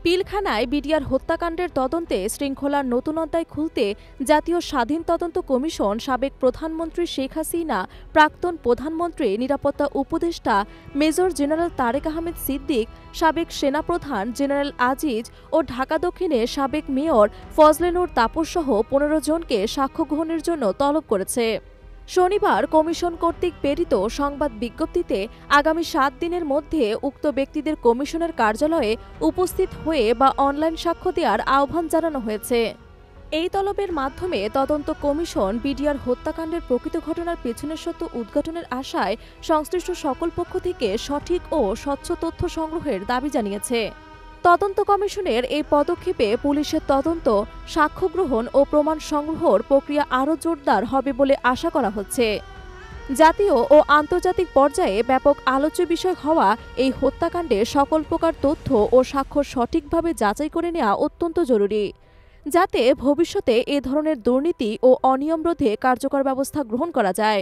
পিলখানায় BDR হত্যাকাণ্ডের তদন্তে শৃঙ্খলার নতুন অধ্যায় খুলতে জাতীয় স্বাধীন তদন্ত কমিশন সাবেক প্রধানমন্ত্রী শেখ হাসিনা, প্রাক্তন প্রধানমন্ত্রী নিরাপত্তা উপদেষ্টা মেজর জেনারেল তারেক আহমেদ সিদ্দিক, সাবেক সেনাপ্রধান জেনারেল আজিজ ও ঢাকা দক্ষিণের সাবেক মেয়র ফজলে নূর তাপসসহ ১৫ জনকে সাক্ষ্য গ্রহণের জন্য তলব করেছে। শনিবার কমিশন কর্তৃক প্রেরিত সংবাদ বিজ্ঞপ্তিতে আগামী ৭ দিনের মধ্যে উক্ত ব্যক্তিদের কমিশনের কার্যালয়ে উপস্থিত হয়ে বা অনলাইন সাক্ষ্য দেওয়ার আহ্বান জানানো হয়েছে। এই তলবের মাধ্যমে তদন্ত কমিশন বিডিআর হত্যাকাণ্ডের প্রকৃত ঘটনার পেছনের সত্য উদ্ঘাটনের আশায় সংশ্লিষ্ট সকল পক্ষ থেকে সঠিক ও স্বচ্ছ তথ্য সংগ্রহের দাবি জানিয়েছে। তদন্ত কমিশনের এই পদক্ষেপে পুলিশের তদন্ত, সাক্ষ্য গ্রহণ ও প্রমাণ সংগ্রহের প্রক্রিয়া আরও জোরদার হবে বলে আশা করা হচ্ছে। জাতীয় ও আন্তর্জাতিক পর্যায়ে ব্যাপক আলোচ্য বিষয় হওয়া এই হত্যাকাণ্ডে সকল প্রকার তথ্য ও সাক্ষ্য সঠিকভাবে যাচাই করে নেওয়া অত্যন্ত জরুরি, যাতে ভবিষ্যতে এ ধরনের দুর্নীতি ও অনিয়ম রোধে কার্যকর ব্যবস্থা গ্রহণ করা যায়।